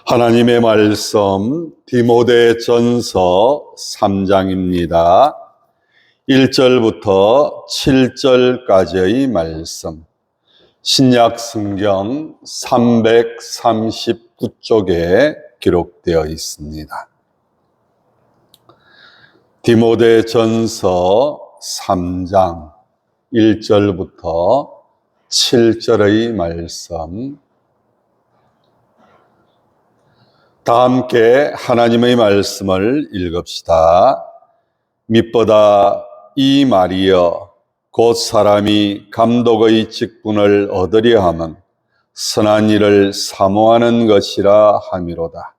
하나님의 말씀 디모데전서 3장입니다. 1절부터 7절까지의 말씀, 신약 성경 339쪽에 기록되어 있습니다. 디모데전서 3장 1절부터 7절의 말씀, 다 함께 하나님의 말씀을 읽읍시다. 밑보다 이 말이여 곧 사람이 감독의 직분을 얻으려 함은 선한 일을 사모하는 것이라 함이로다.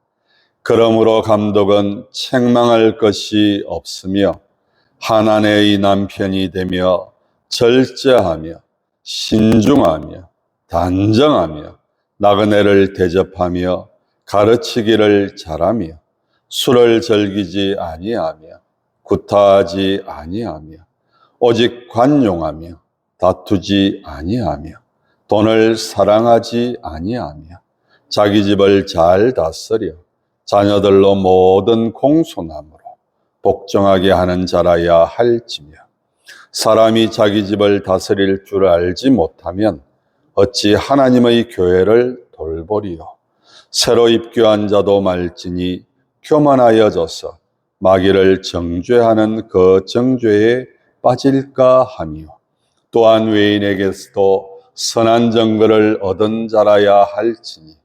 그러므로 감독은 책망할 것이 없으며 한 아내의 남편이 되며 절제하며 신중하며 단정하며 나그네를 대접하며 가르치기를 잘하며 술을 즐기지 아니하며 구타하지 아니하며 오직 관용하며 다투지 아니하며 돈을 사랑하지 아니하며 자기 집을 잘 다스려 자녀들로 모든 공손함으로 복종하게 하는 자라야 할지며 사람이 자기 집을 다스릴 줄 알지 못하면 어찌 하나님의 교회를 돌보리요. 새로 입교한 자도 말지니 교만하여져서 마귀를 정죄하는 그 정죄에 빠질까 하며 또한 외인에게서도 선한 증거를 얻은 자라야 할지니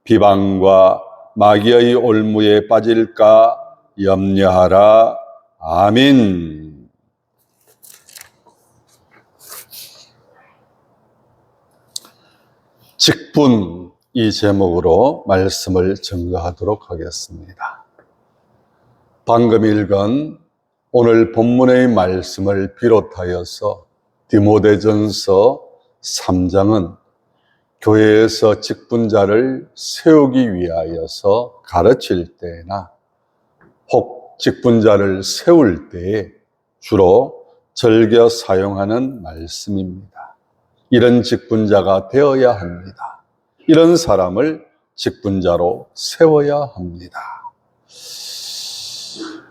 비방과 마귀의 올무에 빠질까 염려하라. 아멘. 직분, 이 제목으로 말씀을 증거하도록 하겠습니다. 방금 읽은 오늘 본문의 말씀을 비롯하여서 디모데전서 3장은 교회에서 직분자를 세우기 위하여서 가르칠 때나 혹 직분자를 세울 때에 주로 즐겨 사용하는 말씀입니다. 이런 직분자가 되어야 합니다. 이런 사람을 직분자로 세워야 합니다.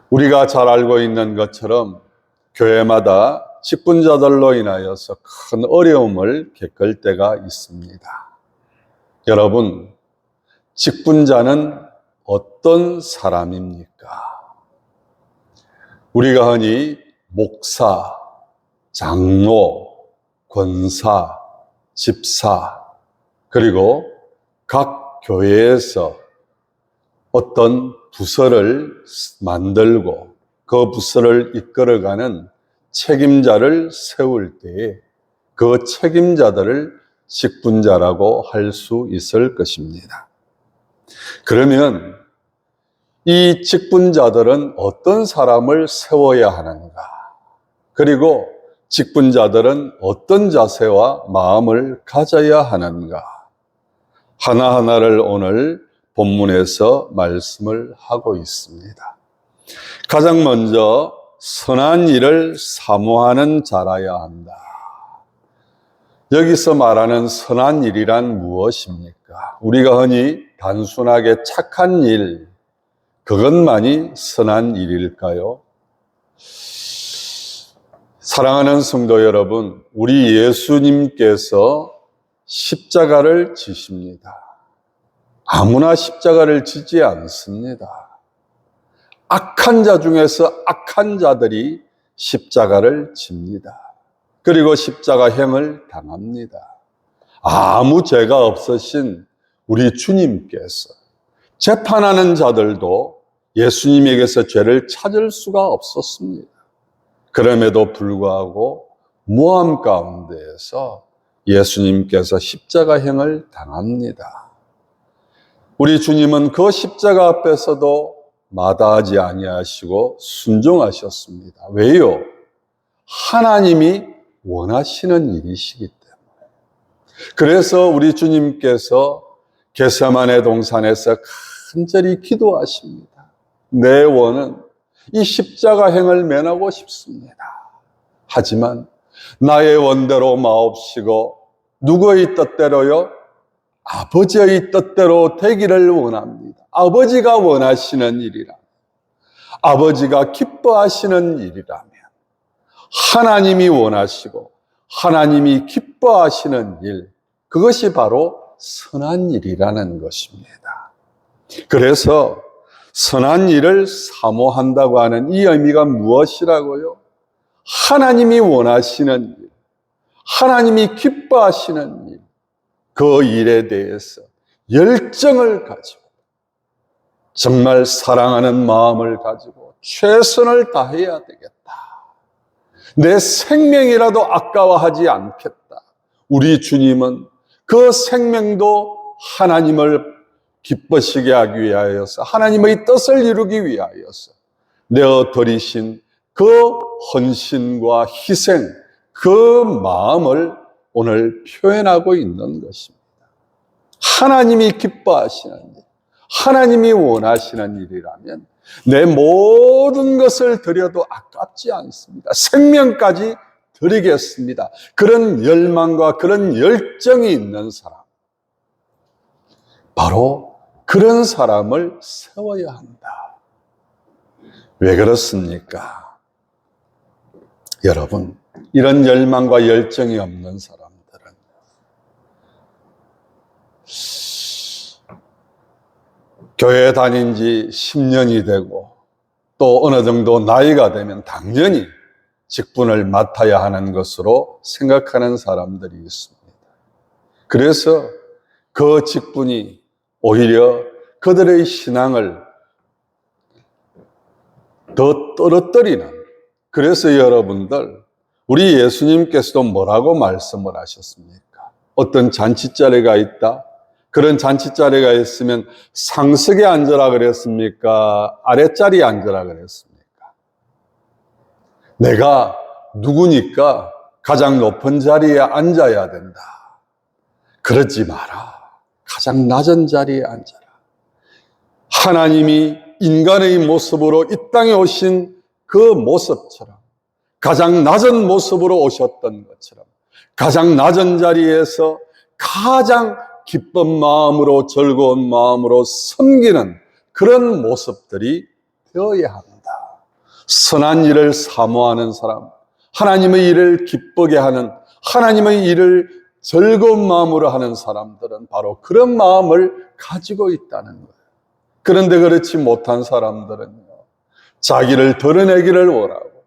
우리가 잘 알고 있는 것처럼 교회마다 직분자들로 인하여서 큰 어려움을 겪을 때가 있습니다. 여러분, 직분자는 어떤 사람입니까? 우리가 흔히 목사, 장로, 권사, 집사, 그리고 각 교회에서 어떤 부서를 만들고 그 부서를 이끌어가는 책임자를 세울 때에 그 책임자들을 직분자라고 할 수 있을 것입니다. 그러면 이 직분자들은 어떤 사람을 세워야 하는가? 그리고 직분자들은 어떤 자세와 마음을 가져야 하는가? 하나하나를 오늘 본문에서 말씀을 하고 있습니다. 가장 먼저 선한 일을 사모하는 자라야 한다. 여기서 말하는 선한 일이란 무엇입니까? 우리가 흔히 단순하게 착한 일, 그것만이 선한 일일까요? 사랑하는 성도 여러분, 우리 예수님께서 십자가를 지십니다. 아무나 십자가를 지지 않습니다. 악한 자 중에서 악한 자들이 십자가를 집니다. 그리고 십자가형을 당합니다. 아무 죄가 없으신 우리 주님께서 재판하는 자들도 예수님에게서 죄를 찾을 수가 없었습니다. 그럼에도 불구하고 모함 가운데에서 예수님께서 십자가형을 당합니다. 우리 주님은 그 십자가 앞에서도 마다하지 아니하시고 순종하셨습니다. 왜요? 하나님이 원하시는 일이시기 때문에. 그래서 우리 주님께서 겟세마네 동산에서 간절히 기도하십니다. 내 원은 이 십자가형을 면하고 싶습니다. 하지만 나의 원대로 마옵시고 누구의 뜻대로요? 아버지의 뜻대로 되기를 원합니다. 아버지가 원하시는 일이라, 아버지가 기뻐하시는 일이라면, 하나님이 원하시고 하나님이 기뻐하시는 일, 그것이 바로 선한 일이라는 것입니다. 그래서 선한 일을 사모한다고 하는 이 의미가 무엇이라고요? 하나님이 원하시는 일, 하나님이 기뻐하시는 일, 그 일에 대해서 열정을 가지고 정말 사랑하는 마음을 가지고 최선을 다해야 되겠다. 내 생명이라도 아까워하지 않겠다. 우리 주님은 그 생명도 하나님을 기쁘시게 하기 위하여서, 하나님의 뜻을 이루기 위하여서 내어 드리신 그 헌신과 희생, 그 마음을 오늘 표현하고 있는 것입니다. 하나님이 기뻐하시는 일, 하나님이 원하시는 일이라면 내 모든 것을 드려도 아깝지 않습니다. 생명까지 드리겠습니다. 그런 열망과 그런 열정이 있는 사람, 바로 그런 사람을 세워야 한다. 왜 그렇습니까? 여러분, 이런 열망과 열정이 없는 사람들은 교회 다닌 지 10년이 되고 또 어느 정도 나이가 되면 당연히 직분을 맡아야 하는 것으로 생각하는 사람들이 있습니다. 그래서 그 직분이 오히려 그들의 신앙을 더 떨어뜨리는, 그래서 여러분들, 우리 예수님께서도 뭐라고 말씀을 하셨습니까? 어떤 잔치자리가 있다? 그런 잔치자리가 있으면 상석에 앉으라 그랬습니까? 아랫자리에 앉으라 그랬습니까? 내가 누구니까 가장 높은 자리에 앉아야 된다. 그러지 마라. 가장 낮은 자리에 앉아라. 하나님이 인간의 모습으로 이 땅에 오신 그 모습처럼, 가장 낮은 모습으로 오셨던 것처럼 가장 낮은 자리에서 가장 기쁜 마음으로, 즐거운 마음으로 섬기는 그런 모습들이 되어야 합니다. 선한 일을 사모하는 사람, 하나님의 일을 기쁘게 하는, 하나님의 일을 즐거운 마음으로 하는 사람들은 바로 그런 마음을 가지고 있다는 거예요. 그런데 그렇지 못한 사람들은요, 자기를 드러내기를 원하고,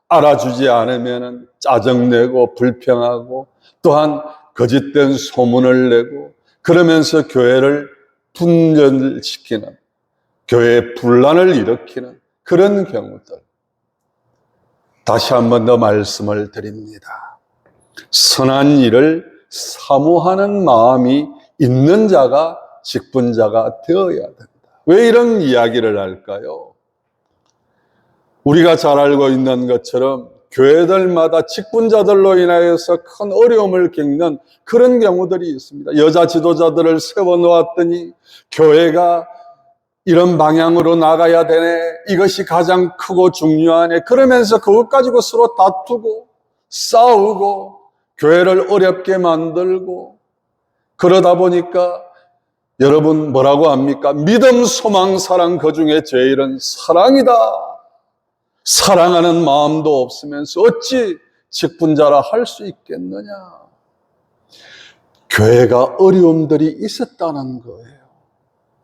알아주지 않으면 짜증내고 불평하고, 또한 거짓된 소문을 내고, 그러면서 교회를 분열시키는, 교회에 분란을 일으키는 그런 경우들. 다시 한 번 더 말씀을 드립니다. 선한 일을 사모하는 마음이 있는 자가 직분자가 되어야 된다. 왜 이런 이야기를 할까요? 우리가 잘 알고 있는 것처럼 교회들마다 직분자들로 인하여서 큰 어려움을 겪는 그런 경우들이 있습니다. 여자 지도자들을 세워놓았더니 교회가 이런 방향으로 나가야 되네, 이것이 가장 크고 중요하네, 그러면서 그것 가지고 서로 다투고 싸우고 교회를 어렵게 만들고, 그러다 보니까 여러분 뭐라고 합니까? 믿음, 소망, 사랑, 그 중에 제일은 사랑이다. 사랑하는 마음도 없으면서 어찌 직분자라 할 수 있겠느냐? 교회가 어려움들이 있었다는 거예요.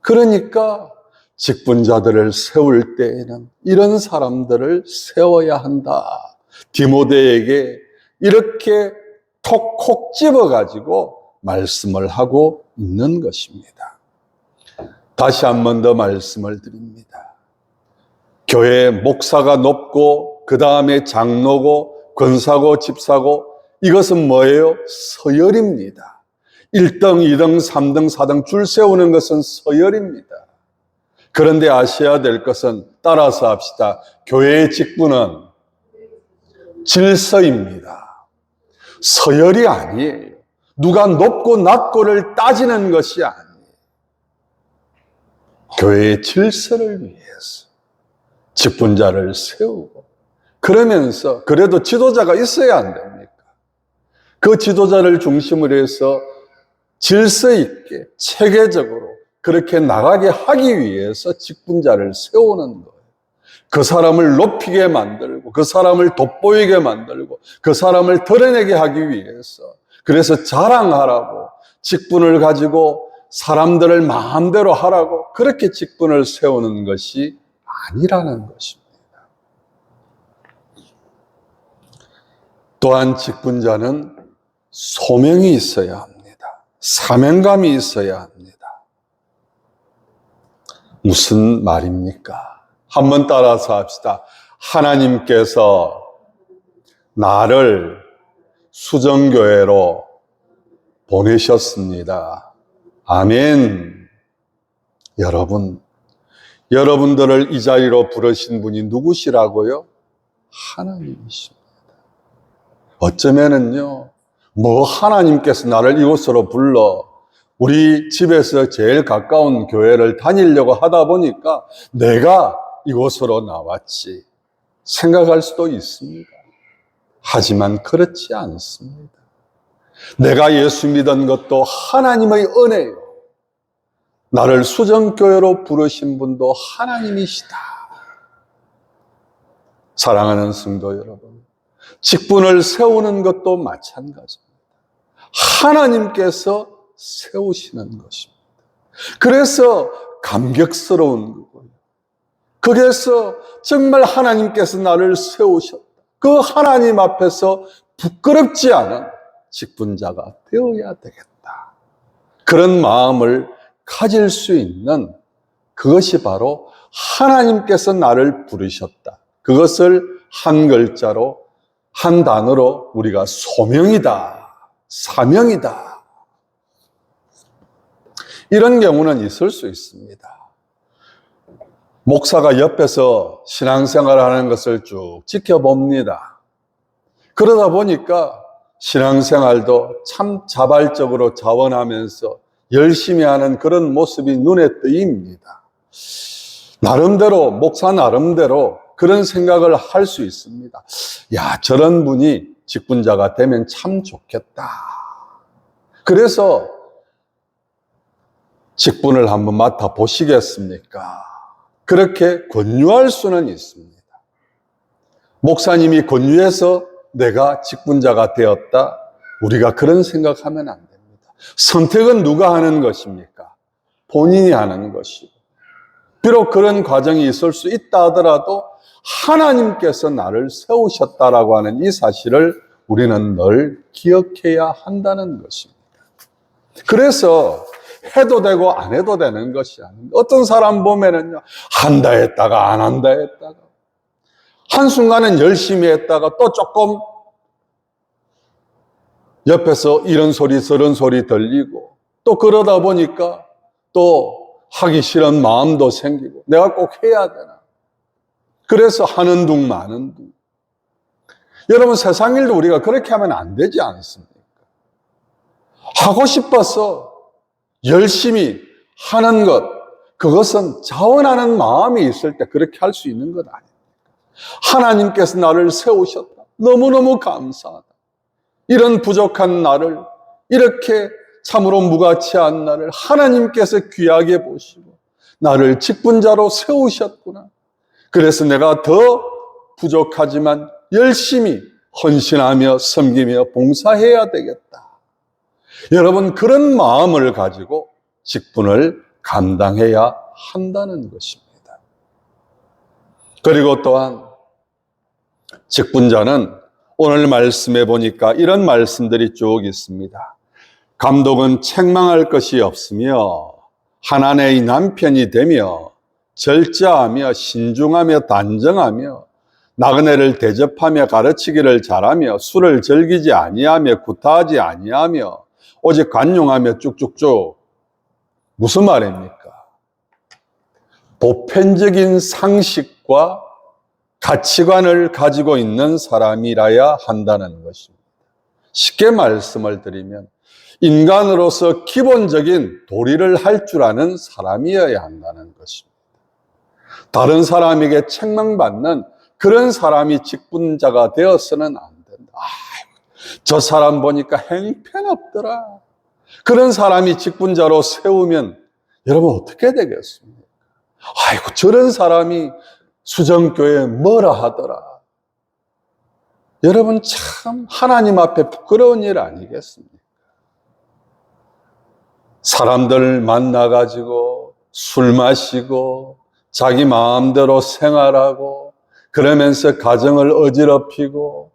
그러니까 직분자들을 세울 때에는 이런 사람들을 세워야 한다. 디모데에게 이렇게 톡콕 집어가지고 말씀을 하고 있는 것입니다. 다시 한 번 더 말씀을 드립니다. 교회 목사가 높고 그 다음에 장로고 권사고 집사고, 이것은 뭐예요? 서열입니다. 1등, 2등, 3등, 4등 줄 세우는 것은 서열입니다. 그런데 아셔야 될 것은, 따라서 합시다. 교회의 직분은 질서입니다. 서열이 아니에요. 누가 높고 낮고를 따지는 것이 아니에요. 교회의 질서를 위해서 직분자를 세우고, 그러면서 그래도 지도자가 있어야 안 됩니까? 그 지도자를 중심으로 해서 질서 있게 체계적으로 그렇게 나가게 하기 위해서 직분자를 세우는 거예요. 그 사람을 높이게 만들고 그 사람을 돋보이게 만들고 그 사람을 드러내게 하기 위해서, 그래서 자랑하라고 직분을 가지고 사람들을 마음대로 하라고 그렇게 직분을 세우는 것이 아니라는 것입니다. 또한 직분자는 소명이 있어야 합니다. 사명감이 있어야 합니다. 무슨 말입니까? 한번 따라서 합시다. 하나님께서 나를 수정교회로 보내셨습니다. 아멘. 여러분들을 이 자리로 부르신 분이 누구시라고요? 하나님이십니다. 어쩌면은요, 하나님께서 나를 이곳으로 불러 우리 집에서 제일 가까운 교회를 다니려고 하다 보니까 내가 이곳으로 나왔지 생각할 수도 있습니다. 하지만 그렇지 않습니다. 내가 예수 믿은 것도 하나님의 은혜요. 나를 수정교회로 부르신 분도 하나님이시다. 사랑하는 성도 여러분, 직분을 세우는 것도 마찬가지입니다. 하나님께서 세우시는 것입니다. 그래서 감격스러운 거고요. 그래서 정말 하나님께서 나를 세우셨다. 그 하나님 앞에서 부끄럽지 않은 직분자가 되어야 되겠다. 그런 마음을 가질 수 있는 그것이 바로 하나님께서 나를 부르셨다. 그것을 한 글자로, 한 단어로 우리가 소명이다, 사명이다. 이런 경우는 있을 수 있습니다. 목사가 옆에서 신앙생활을 하는 것을 쭉 지켜봅니다. 그러다 보니까 신앙생활도 참 자발적으로 자원하면서 열심히 하는 그런 모습이 눈에 띄입니다. 나름대로, 목사 나름대로 그런 생각을 할 수 있습니다. 야, 저런 분이 직분자가 되면 참 좋겠다. 그래서 직분을 한번 맡아보시겠습니까? 그렇게 권유할 수는 있습니다. 목사님이 권유해서 내가 직분자가 되었다. 우리가 그런 생각하면 안 됩니다. 선택은 누가 하는 것입니까? 본인이 하는 것이고, 비록 그런 과정이 있을 수 있다 하더라도 하나님께서 나를 세우셨다라고 하는 이 사실을 우리는 늘 기억해야 한다는 것입니다. 그래서 해도 되고 안 해도 되는 것이 아닙니다. 어떤 사람 보면은요, 한다 했다가 안 한다 했다가, 한순간은 열심히 했다가 또 조금 옆에서 이런 소리 저런 소리 들리고, 또 그러다 보니까 또 하기 싫은 마음도 생기고, 내가 꼭 해야 되나. 그래서 하는 둥 마는 둥. 여러분, 세상 일도 우리가 그렇게 하면 안 되지 않습니까? 하고 싶어서 열심히 하는 것, 그것은 자원하는 마음이 있을 때 그렇게 할 수 있는 것 아닙니까? 하나님께서 나를 세우셨다. 너무너무 감사하다. 이런 부족한 나를, 이렇게 참으로 무가치한 나를 하나님께서 귀하게 보시고 나를 직분자로 세우셨구나. 그래서 내가 더 부족하지만 열심히 헌신하며 섬기며 봉사해야 되겠다. 여러분, 그런 마음을 가지고 직분을 감당해야 한다는 것입니다. 그리고 또한 직분자는 오늘 말씀해 보니까 이런 말씀들이 쭉 있습니다. 감독은 책망할 것이 없으며 한 아내의 남편이 되며 절제하며 신중하며 단정하며 나그네를 대접하며 가르치기를 잘하며 술을 즐기지 아니하며 구타하지 아니하며 오직 관용하며 쭉쭉쭉. 무슨 말입니까? 보편적인 상식과 가치관을 가지고 있는 사람이라야 한다는 것입니다. 쉽게 말씀을 드리면 인간으로서 기본적인 도리를 할 줄 아는 사람이어야 한다는 것입니다. 다른 사람에게 책망받는 그런 사람이 직분자가 되어서는 안 된다. 저 사람 보니까 행편없더라. 그런 사람이 직분자로 세우면 여러분 어떻게 되겠습니까? 아이고, 저런 사람이 수정교회에 뭐라 하더라. 여러분 참 하나님 앞에 부끄러운 일 아니겠습니까? 사람들 만나가지고 술 마시고 자기 마음대로 생활하고 그러면서 가정을 어지럽히고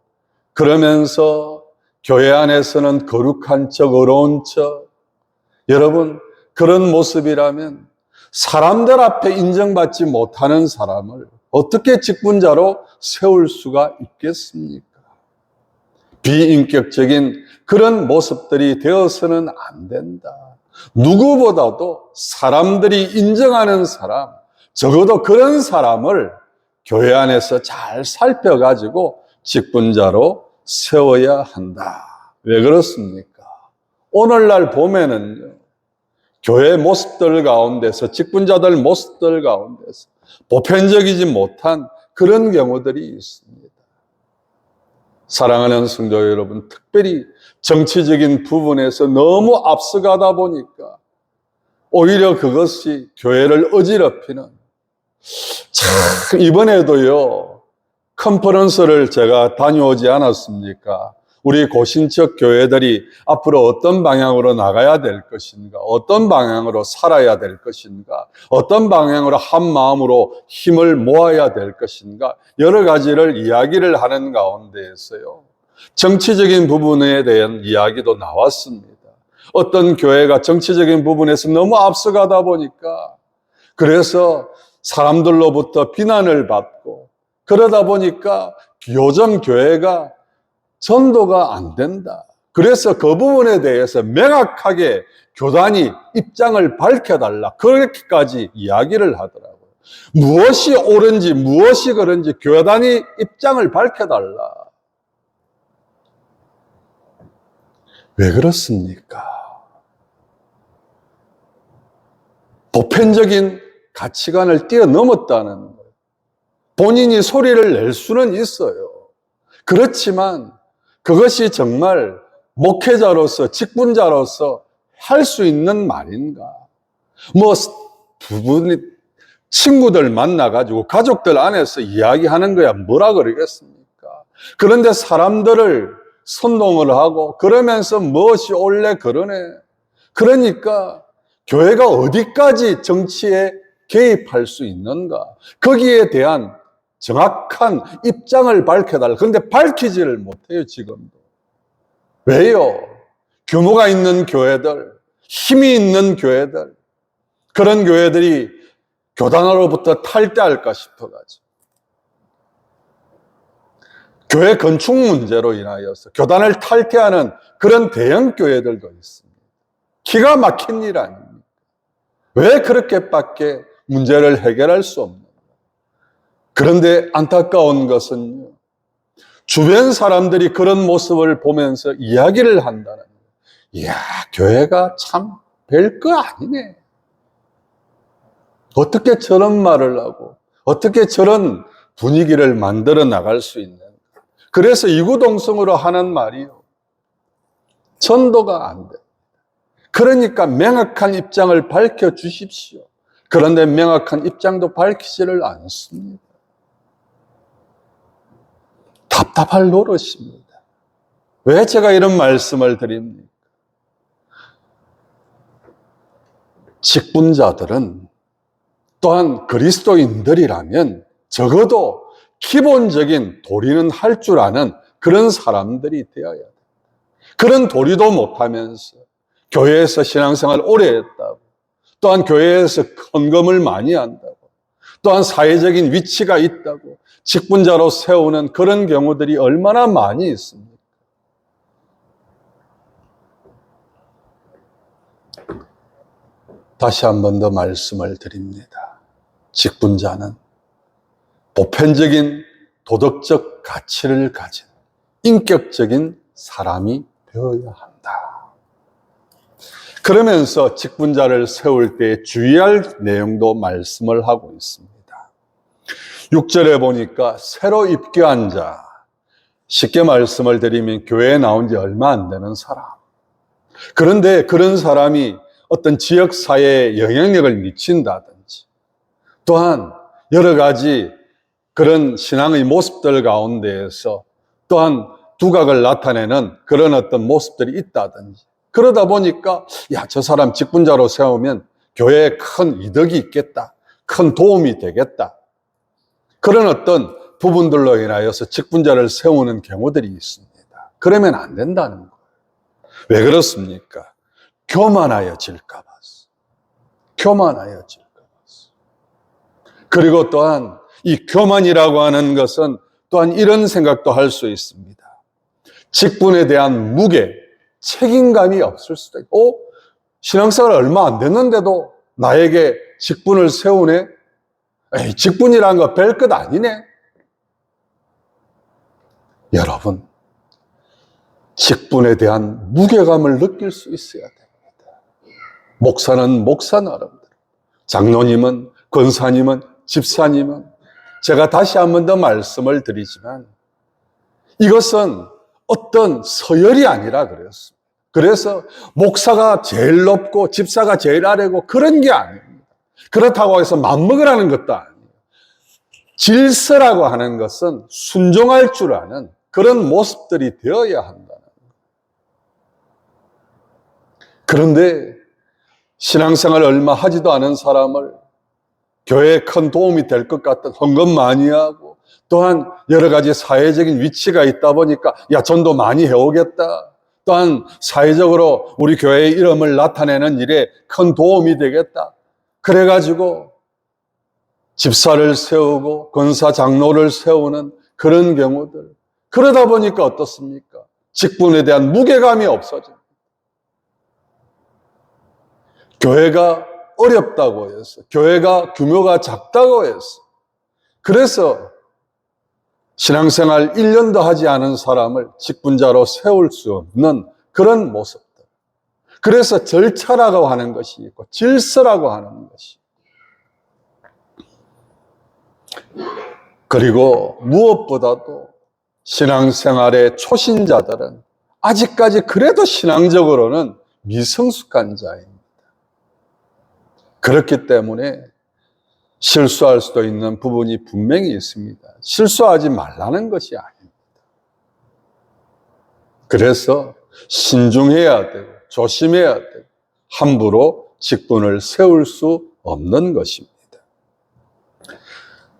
그러면서 교회 안에서는 거룩한 척, 어려운 척. 여러분, 그런 모습이라면 사람들 앞에 인정받지 못하는 사람을 어떻게 직분자로 세울 수가 있겠습니까? 비인격적인 그런 모습들이 되어서는 안 된다. 누구보다도 사람들이 인정하는 사람, 적어도 그런 사람을 교회 안에서 잘 살펴가지고 직분자로 세워야 한다. 왜 그렇습니까? 오늘날 보면은요, 교회 모습들 가운데서, 직분자들 모습들 가운데서 보편적이지 못한 그런 경우들이 있습니다. 사랑하는 성도 여러분, 특별히 정치적인 부분에서 너무 앞서가다 보니까 오히려 그것이 교회를 어지럽히는, 참 이번에도요 컨퍼런스를 제가 다녀오지 않았습니까? 우리 고신척 교회들이 앞으로 어떤 방향으로 나가야 될 것인가, 어떤 방향으로 살아야 될 것인가, 어떤 방향으로 한 마음으로 힘을 모아야 될 것인가, 여러 가지를 이야기를 하는 가운데에서요, 정치적인 부분에 대한 이야기도 나왔습니다. 어떤 교회가 정치적인 부분에서 너무 앞서가다 보니까 그래서 사람들로부터 비난을 받고 그러다 보니까 요즘 교회가 전도가 안 된다. 그래서 그 부분에 대해서 명확하게 교단이 입장을 밝혀달라. 그렇게까지 이야기를 하더라고요. 무엇이 옳은지 무엇이 그런지 교단이 입장을 밝혀달라. 왜 그렇습니까? 보편적인 가치관을 뛰어넘었다는 거예요. 본인이 소리를 낼 수는 있어요. 그렇지만 그것이 정말 목회자로서, 직분자로서 할 수 있는 말인가? 뭐 부부니 친구들 만나가지고 가족들 안에서 이야기하는 거야 뭐라 그러겠습니까? 그런데 사람들을 선동을 하고 그러면서 무엇이 옳래 그러네. 그러니까 교회가 어디까지 정치에 개입할 수 있는가? 거기에 대한 정확한 입장을 밝혀달라. 그런데 밝히지를 못해요, 지금도. 왜요? 규모가 있는 교회들, 힘이 있는 교회들, 그런 교회들이 교단으로부터 탈퇴할까 싶어가지고. 교회 건축 문제로 인하여서 교단을 탈퇴하는 그런 대형 교회들도 있습니다. 기가 막힌 일 아닙니까? 왜 그렇게밖에 문제를 해결할 수 없는가? 그런데 안타까운 것은 주변 사람들이 그런 모습을 보면서 이야기를 한다는 거예요. 이야, 교회가 참 별거 아니네. 어떻게 저런 말을 하고 어떻게 저런 분위기를 만들어 나갈 수 있는가? 그래서 이구동성으로 하는 말이요, 전도가 안 돼. 그러니까 명확한 입장을 밝혀주십시오. 그런데 명확한 입장도 밝히지를 않습니다. 답답할 노릇입니다. 왜 제가 이런 말씀을 드립니까? 직분자들은 또한 그리스도인들이라면 적어도 기본적인 도리는 할 줄 아는 그런 사람들이 되어야 돼요. 그런 도리도 못하면서 교회에서 신앙생활 오래 했다고, 또한 교회에서 헌금을 많이 한다고, 또한 사회적인 위치가 있다고 직분자로 세우는 그런 경우들이 얼마나 많이 있습니까? 다시 한 번 더 말씀을 드립니다. 직분자는 보편적인 도덕적 가치를 가진 인격적인 사람이 되어야 한다. 그러면서 직분자를 세울 때 주의할 내용도 말씀을 하고 있습니다. 6절에 보니까 새로 입교한 자, 쉽게 말씀을 드리면 교회에 나온 지 얼마 안 되는 사람, 그런데 그런 사람이 어떤 지역 사회에 영향력을 미친다든지, 또한 여러 가지 그런 신앙의 모습들 가운데에서 또한 두각을 나타내는 그런 어떤 모습들이 있다든지, 그러다 보니까 야, 저 사람 직분자로 세우면 교회에 큰 이득이 있겠다, 큰 도움이 되겠다, 그런 어떤 부분들로 인하여서 직분자를 세우는 경우들이 있습니다. 그러면 안 된다는 거예요. 왜 그렇습니까? 교만하여질까 봐서. 교만하여질까 봐서. 그리고 또한 이 교만이라고 하는 것은 또한 이런 생각도 할 수 있습니다. 직분에 대한 무게, 책임감이 없을 수도 있고, 신앙생활 얼마 안 됐는데도 나에게 직분을 세우네? 에이, 직분이라는 거 별것 아니네? 여러분, 직분에 대한 무게감을 느낄 수 있어야 됩니다. 목사는 목사 나름대로, 장로님은, 권사님은, 집사님은, 제가 다시 한 번 더 말씀을 드리지만 이것은 어떤 서열이 아니라 그랬습니다. 그래서 목사가 제일 높고 집사가 제일 아래고 그런 게 아닙니다. 그렇다고 해서 맘먹으라는 것도 아니에요. 질서라고 하는 것은 순종할 줄 아는 그런 모습들이 되어야 한다는 거예요. 그런데 신앙생활 얼마 하지도 않은 사람을 교회에 큰 도움이 될 것 같은 헌금 많이 하고, 또한 여러 가지 사회적인 위치가 있다 보니까 야, 전도 많이 해오겠다, 또한 사회적으로 우리 교회의 이름을 나타내는 일에 큰 도움이 되겠다, 그래가지고 집사를 세우고 권사 장로를 세우는 그런 경우들, 그러다 보니까 어떻습니까? 직분에 대한 무게감이 없어집니다. 교회가 어렵다고 해서, 교회가 규모가 작다고 해서, 그래서 신앙생활 1년도 하지 않은 사람을 직분자로 세울 수 없는 그런 모습들. 그래서 절차라고 하는 것이 있고 질서라고 하는 것이, 그리고 무엇보다도 신앙생활의 초신자들은 아직까지 그래도 신앙적으로는 미성숙한 자입니다. 그렇기 때문에 실수할 수도 있는 부분이 분명히 있습니다. 실수하지 말라는 것이 아닙니다. 그래서 신중해야 되고 조심해야 되고 함부로 직분을 세울 수 없는 것입니다.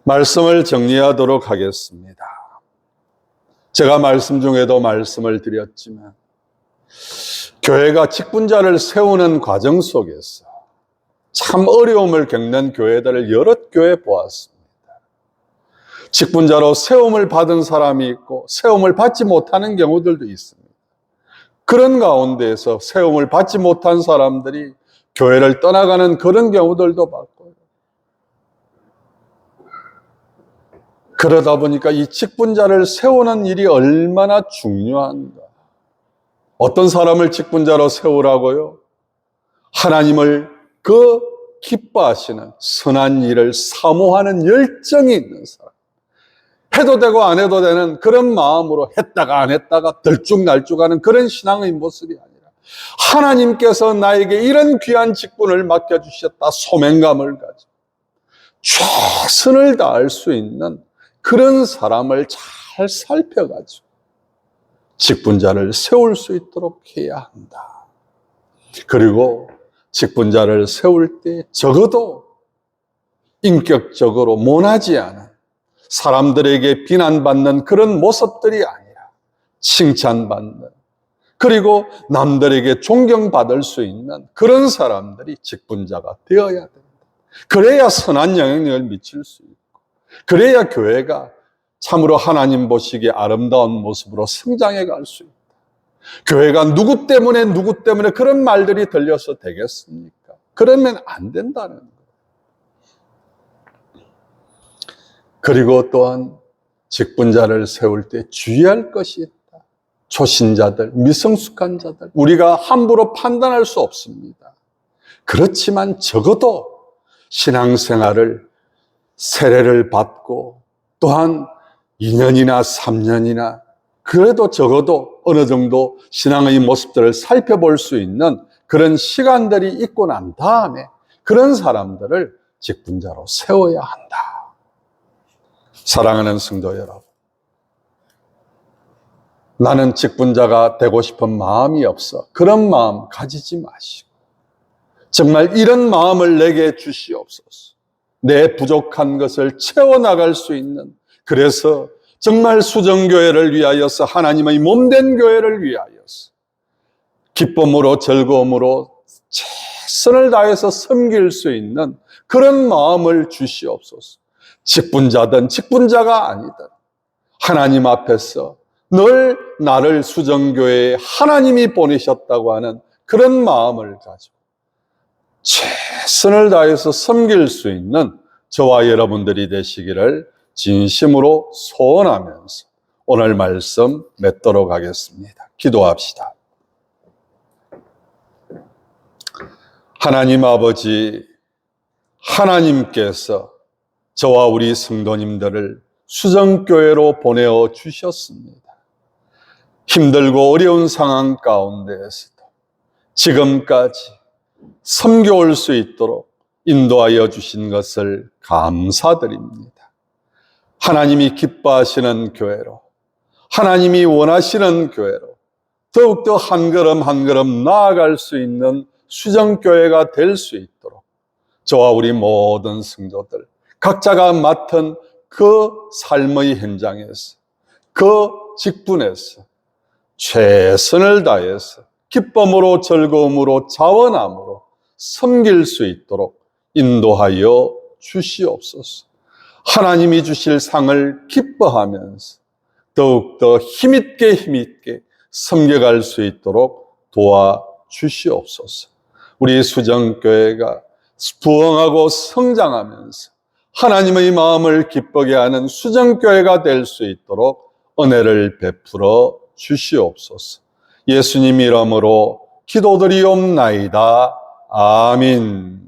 말씀을 정리하도록 하겠습니다. 제가 말씀 중에도 말씀을 드렸지만 교회가 직분자를 세우는 과정 속에서 참 어려움을 겪는 교회들을 여러 교회 보았습니다. 직분자로 세움을 받은 사람이 있고 세움을 받지 못하는 경우들도 있습니다. 그런 가운데에서 세움을 받지 못한 사람들이 교회를 떠나가는 그런 경우들도 봤고요. 그러다 보니까 이 직분자를 세우는 일이 얼마나 중요한가. 어떤 사람을 직분자로 세우라고요? 하나님을 그 기뻐하시는 선한 일을 사모하는 열정이 있는 사람, 해도 되고 안 해도 되는 그런 마음으로 했다가 안 했다가 들쭉날쭉하는 그런 신앙의 모습이 아니라 하나님께서 나에게 이런 귀한 직분을 맡겨주셨다 소명감을 가지고 최선을 다할 수 있는 그런 사람을 잘 살펴가지고 직분자를 세울 수 있도록 해야 한다. 그리고 직분자를 세울 때 적어도 인격적으로 모나지 않은, 사람들에게 비난받는 그런 모습들이 아니라 칭찬받는, 그리고 남들에게 존경받을 수 있는 그런 사람들이 직분자가 되어야 된다. 그래야 선한 영향력을 미칠 수 있고, 그래야 교회가 참으로 하나님 보시기에 아름다운 모습으로 성장해 갈 수 있다. 교회가 누구 때문에 그런 말들이 들려서 되겠습니까? 그러면 안 된다는 거예요. 그리고 또한 직분자를 세울 때 주의할 것이 있다. 초신자들, 미성숙한 자들, 우리가 함부로 판단할 수 없습니다. 그렇지만 적어도 신앙생활을 세례를 받고 또한 2년이나 3년이나 그래도 적어도 어느 정도 신앙의 모습들을 살펴볼 수 있는 그런 시간들이 있고 난 다음에 그런 사람들을 직분자로 세워야 한다. 사랑하는 성도 여러분, 나는 직분자가 되고 싶은 마음이 없어. 그런 마음 가지지 마시고 정말 이런 마음을 내게 주시옵소서. 내 부족한 것을 채워나갈 수 있는, 그래서 정말 수정교회를 위하여서, 하나님의 몸된 교회를 위하여서 기쁨으로 즐거움으로 최선을 다해서 섬길 수 있는 그런 마음을 주시옵소서. 직분자든 직분자가 아니든 하나님 앞에서 늘 나를 수정교회에 하나님이 보내셨다고 하는 그런 마음을 가지고 최선을 다해서 섬길 수 있는 저와 여러분들이 되시기를 진심으로 소원하면서 오늘 말씀 맺도록 하겠습니다. 기도합시다. 하나님 아버지, 하나님께서 저와 우리 성도님들을 수정교회로 보내어 주셨습니다. 힘들고 어려운 상황 가운데에서도 지금까지 섬겨올 수 있도록 인도하여 주신 것을 감사드립니다. 하나님이 기뻐하시는 교회로, 하나님이 원하시는 교회로 더욱더 한 걸음 한 걸음 나아갈 수 있는 수정교회가 될 수 있도록 저와 우리 모든 성도들 각자가 맡은 그 삶의 현장에서, 그 직분에서 최선을 다해서 기쁨으로 즐거움으로 자원함으로 섬길 수 있도록 인도하여 주시옵소서. 하나님이 주실 상을 기뻐하면서 더욱더 힘있게 섬겨갈 수 있도록 도와주시옵소서. 우리 수정교회가 부흥하고 성장하면서 하나님의 마음을 기쁘게 하는 수정교회가 될 수 있도록 은혜를 베풀어 주시옵소서. 예수님 이름으로 기도드리옵나이다. 아멘.